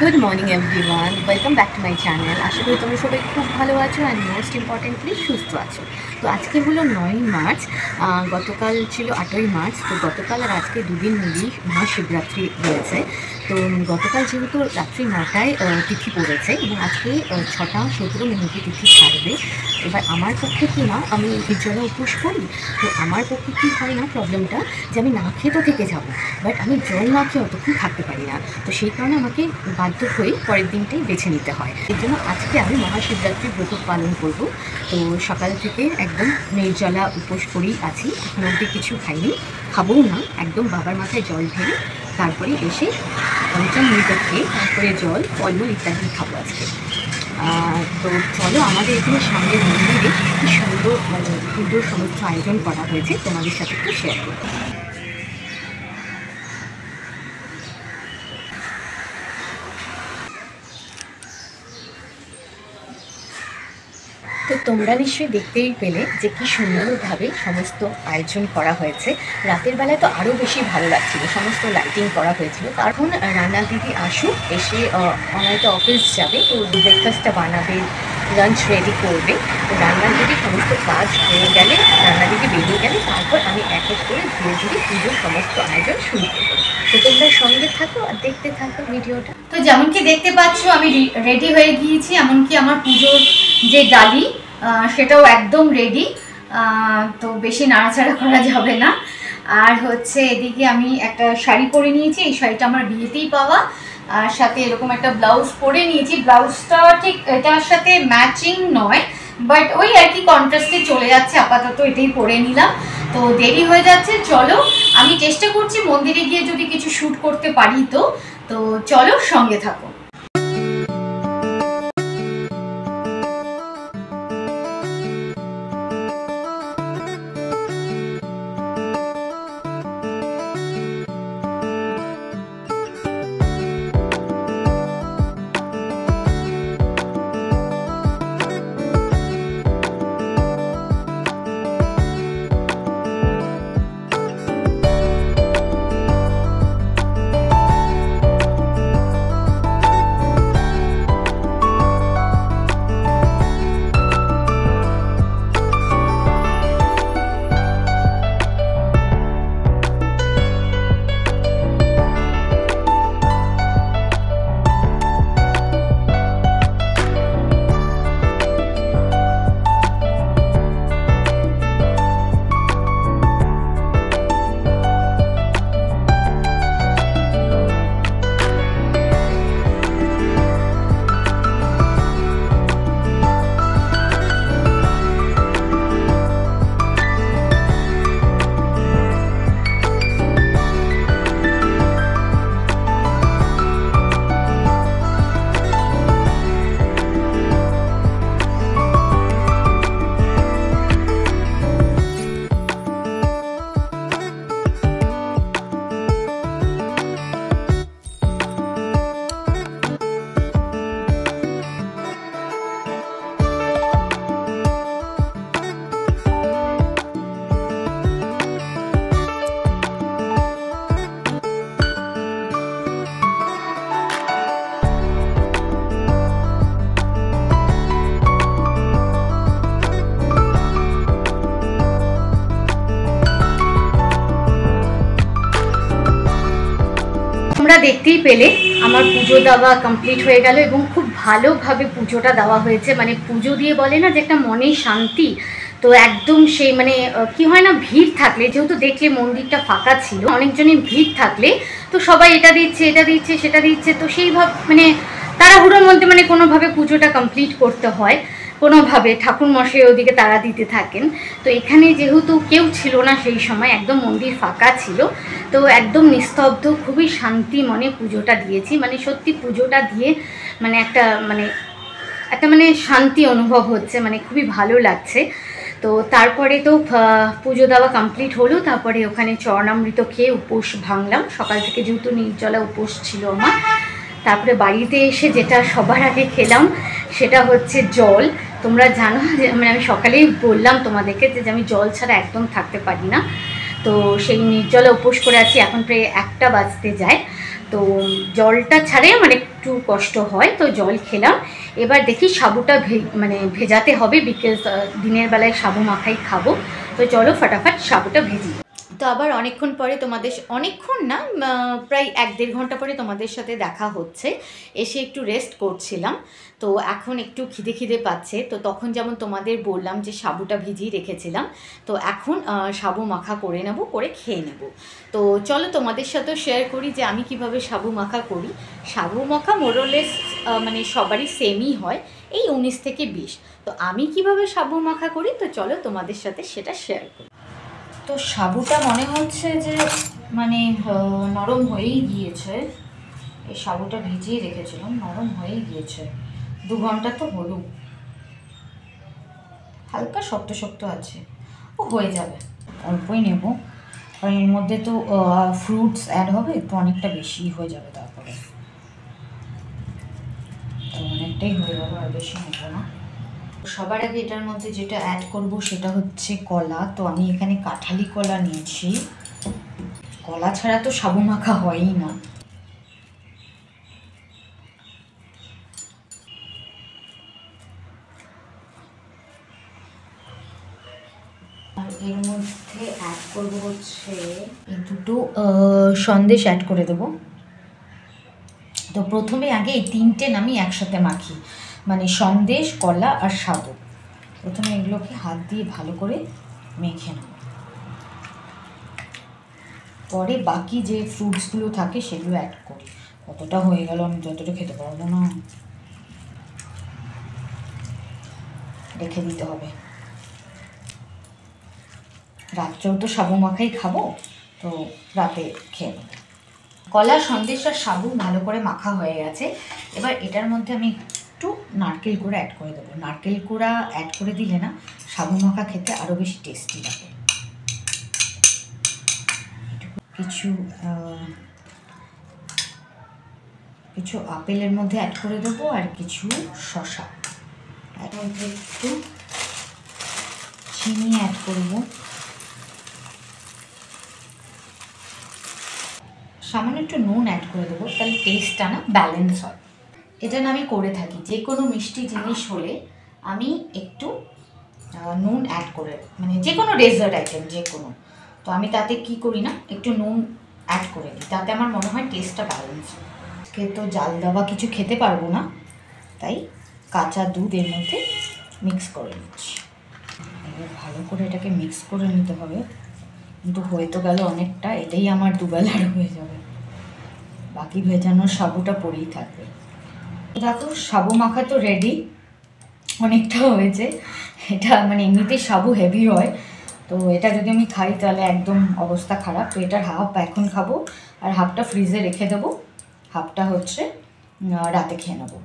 Good morning everyone, welcome back to my channel. আশা করি তোমরা সবাই খুব ভালো আছো অ্যান্ড মোস্ট ইম্পর্টেন্টলি সুস্থ আছো। তো আজকে হলো 9ই মার্চ, গতকাল ছিল 8ই মার্চ। তো গতকাল আর আজকে দুদিন মিলিয়ে মহাশিবরাত্রি হয়েছে। তো গতকাল যেহেতু রাত্রি 9টায় তিথি পড়েছে এবং আজকে 6টা 17 মিনিটে তিথি ছাড়বে। এবার আমার পক্ষে কি না, আমি নির্জলা উপোস করি, তো আমার পক্ষে কী হয় না প্রবলেমটা, যে আমি না খেয়ে তো থেকে যাবো, বাট আমি জল না খেয়ে অতক্ষণ থাকতে পারি না। তো সেই কারণে আমাকে বাধ্য হয়ে পরের দিনটাই বেছে নিতে হয়। এর জন্য আজকে আমি মহাশিবরাত্রির ব্রত পালন করব। তো সকাল থেকে একদম নির্জলা উপোস করেই আছি, এখন অবধি কিছু খাইনি, খাবও না। একদম বাবার মাথায় জল ঢেলে তারপরে এসে পঞ্চামৃত খেয়ে তারপরে জল, ফলমূল ইত্যাদি খাবো আজকে। তো চলো, আমাদের এখানে সামনের মন্দিরে কি সুন্দর পুজোর সমস্ত আয়োজন করা হয়েছে তোমাদের সাথে একটু শেয়ার করবো। তো তোমরা নিশ্চয়ই দেখতেই পেলে যে কি সুন্দরভাবে সমস্ত আয়োজন করা হয়েছে। রাতের বেলায় তো আরও বেশি ভালো লাগছিল, সমস্ত লাইটিং করা হয়েছিল। তখন রান্না দিদি আসুক, এসে ওনারা অফিস যাবে, তো ব্রেকফাস্টটা বানাবে, লাঞ্চ রেডি করবে। তো রান্না দিদি সমস্ত কাজ হয়ে গেলে, রান্না দিদি বেরিয়ে গেলে, তারপর আমি এক এক করে ধীরে ধীরে পুজোর সমস্ত আয়োজন শুরু করবো। তো তোমরা সঙ্গে থাকো আর দেখতে থাকো ভিডিওটা। তো যেমন কি দেখতে পাচ্ছ, আমি রেডি হয়ে গিয়েছি। এমনকি আমার পুজোর যে ডালি সেটাও একদম রেডি। তো বেশি নাড়াচাড়া করা যাবে না। আর হচ্ছে এদিকে আমি একটা শাড়ি পরে নিয়েছি, এই শাড়িটা আমার বিয়েতেই পাওয়া। আর সাথে এরকম একটা ব্লাউজ পরে নিয়েছি। ব্লাউজটা ঠিক এটার সাথে ম্যাচিং নয়, বাট ওই আর কি কন্ট্রাস্টে চলে যাচ্ছে। আপাতত এটাই পরে নিলাম। তো দেরি হয়ে যাচ্ছে, চলো আমি চেষ্টা করছি মন্দিরে গিয়ে যদি কিছু শ্যুট করতে পারি। তো চলো সঙ্গে থাকো। তোমরা দেখতেই পেলে আমার পুজো দেওয়া কমপ্লিট হয়ে গেল এবং খুব ভালোভাবে পুজোটা দেওয়া হয়েছে। মানে পুজো দিয়ে বলে না যে একটা মনের শান্তি, তো একদম সেই মানে কি হয় না, ভিড় থাকলে, যেহেতু দেখলে মন্দিরটা ফাঁকা ছিল, অনেকজনই ভিড় থাকলে তো সবাই এটা দিচ্ছে সেটা দিচ্ছে, তো সেইভাবে মানে তাড়াহুড়োর মধ্যে মানে কোনোভাবে পুজোটা কমপ্লিট করতে হয়, কোনোভাবে ঠাকুরমশাই ওদিকে তারা দিতে থাকেন। তো এখানে যেহেতু কেউ ছিল না সেই সময়, একদম মন্দির ফাঁকা ছিল, তো একদম নিস্তব্ধ, খুবই শান্তি মনে পুজোটা দিয়েছি। মানে সত্যি পুজোটা দিয়ে মানে একটা শান্তি অনুভব হচ্ছে, মানে খুবই ভালো লাগছে। তো তারপরে তো পুজো দেওয়া কমপ্লিট হলো, তারপরে ওখানে চরণামৃত খেয়ে উপোস ভাঙলাম। সকাল থেকে যেহেতু নির্জলা উপোস ছিল আমার। তারপরে বাড়িতে এসে যেটা সবার আগে খেলাম সেটা হচ্ছে জল। তোমরা জানো যে মানে আমি সকালেই বললাম তোমাদেরকে যে আমি জল ছাড়া একদম থাকতে পারি না। তো সেই নির্জলা উপোস করে আছি, এখন প্রায় 1টা বাজতে যায়। তো তো জলটা ছাড়ে আমার একটু কষ্ট হয়, তো জল খেলাম। এবার দেখি সাবুটা মানে ভেজাতে হবে, বিকজ দিনের বেলায় সাবু মাখাই খাবো। তো চলো ফটাফট সাবুটা ভেজি। তো আবার অনেকক্ষণ পরে তোমাদের, অনেকক্ষণ না, প্রায় 1-1.5 ঘন্টা পরে তোমাদের সাথে দেখা হচ্ছে। এসে একটু রেস্ট করছিলাম, তো এখন একটু খিদে পাচ্ছে। তো তখন যেমন তোমাদের বললাম যে সাবুটা ভিজিয়ে রেখেছিলাম, তো এখন সাবু মাখা করে নেব, করে খেয়ে নেব। তো চলো তোমাদের সাথেও শেয়ার করি যে আমি কিভাবে সাবু মাখা করি। সাবু মাখা মোরলেস মানে সবারই সেমই হয়, এই 19 থেকে 20। তো আমি কিভাবে সাবু মাখা করি, তো চলো তোমাদের সাথে সেটা শেয়ার করি। তো সাবুটা মনে হচ্ছে যে মানে নরম হয়েই গিয়েছে। এই সাবুটা ভিজিয়ে রেখেছিলাম, নরম হয়েই গিয়েছে। 2 ঘন্টা তো হলো, হালকা শক্ত শক্ত আছে, ও হয়ে যাবে। অল্পই নেব, কারণ এর মধ্যে তো ফ্রুটস অ্যাড হবে, তো অনেকটা বেশি হয়ে যাবে। তারপরে তো অনেকটাই হয়ে যাবে, আর বেশি নেব না। সবার আগে এটার মধ্যে যেটা অ্যাড করব সেটা হচ্ছে কলা। তো আমি এখানে কাঁঠালি কলা নিয়েছি, কলা ছাড়া তো সাবু মাখা হয়ই না। আর এর মধ্যে অ্যাড করবো হচ্ছে এই দুটো সন্দেশ অ্যাড করে দেবো। তো প্রথমে আগে এই 3টে আমি একসাথে মাখি, মানে সন্দেশ, কলা আর সাবু। প্রথমে এগুলোকে হাত দিয়ে ভালো করে মেখে নেব, পরে বাকি যে ফ্রুটসগুলো থাকে সেগুলো অ্যাড করি। কতটা হয়ে গেল, আমি যতটা খেতে পারবো না, রেখে দিতে হবে। রাত্রেও তো সাবু মাখাই খাবো, তো রাতে খেয়ে নেব। কলা, সন্দেশ আর সাবু ভালো করে মাখা হয়ে গেছে। এবার এটার মধ্যে আমি একটু নারকেল গুঁড়া অ্যাড করে দেবো। নারকেল গুঁড়া অ্যাড করে দিলে না সাবু মাখা খেতে আরও বেশি টেস্টি লাগে। কিছু আপেলের মধ্যে অ্যাড করে দেবো, আর কিছু শসা। এর মধ্যে একটু চিনি অ্যাড করবো, সামান্য একটু নুন অ্যাড করে দেবো, তাহলে টেস্টটা না ব্যালেন্স হয়। এটা না আমি করে থাকি, যে কোনো মিষ্টি জিনিস হলে আমি একটু নুন অ্যাড করে, মানে যে কোনো ডেজার্ট আইটেম যে কোনো, তো আমি তাতে কি করি না একটু নুন অ্যাড করে দিই, তাতে আমার মনে হয় টেস্টটা ব্যালেন্স হয়। আজকে তো জাল দেওয়া কিছু খেতে পারবো না, তাই কাঁচা দুধ এর মধ্যে মিক্স করে নিচ্ছি। এবার ভালো করে এটাকে মিক্স করে নিতে হবে, কিন্তু হয়ে তো গেল অনেকটা, এটাই আমার দুবেলার হয়ে যাবে, বাকি ভেজানোর সাবুটা পড়েই থাকবে। দেখো সাবু মাখা তো রেডি, অনেকটা হয়েছে। এটা মানে এমনিতেই সাবু হেভি হয়, তো এটা যদি আমি খাই তাহলে একদম অবস্থা খারাপ। তো এটার হাফ এখন খাবো, আর হাফটা ফ্রিজে রেখে দেবো, হাফটা হচ্ছে রাতে খেয়ে নেবো।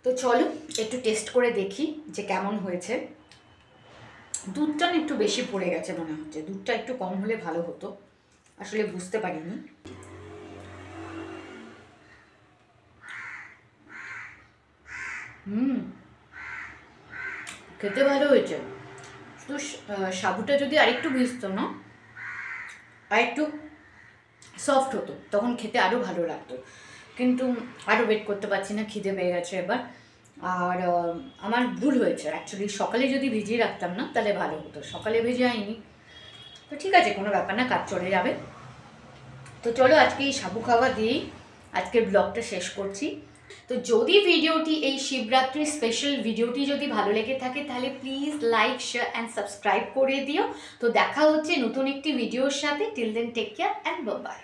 তো চলো একটু টেস্ট করে দেখি যে কেমন হয়েছে। দুধটা না একটু বেশি পড়ে গেছে মনে হচ্ছে, দুধটা একটু কম হলে ভালো হতো, আসলে বুঝতে পারিনি। খেতে ভালো হয়েছে, শুধু সাবুটা যদি আরেকটু ভিজতো না, আর একটু সফট হতো, তখন খেতে আরও ভালো লাগতো। কিন্তু আরও ওয়েট করতে পারছি না, খিদে পেয়ে গেছে এবার। আর আমার ভুল হয়েছে অ্যাকচুয়ালি, সকালে যদি ভিজিয়ে রাখতাম না তাহলে ভালো হতো, সকালে ভেজাইনি। তো ঠিক আছে, কোনো ব্যাপার না, কাজ চলে যাবে। তো চলো আজকে এই সাবু খাওয়া দিয়েই আজকের ব্লগটা শেষ করছি। তো যদি ভিডিওটি, এই শিবরাত্রি স্পেশাল ভিডিওটি যদি ভালো লেগে থাকে তাহলে please like, share and subscribe করে দিও। তো দেখা হচ্ছে নতুন একটি ভিডিওর সাথে। Till then take care and bye by.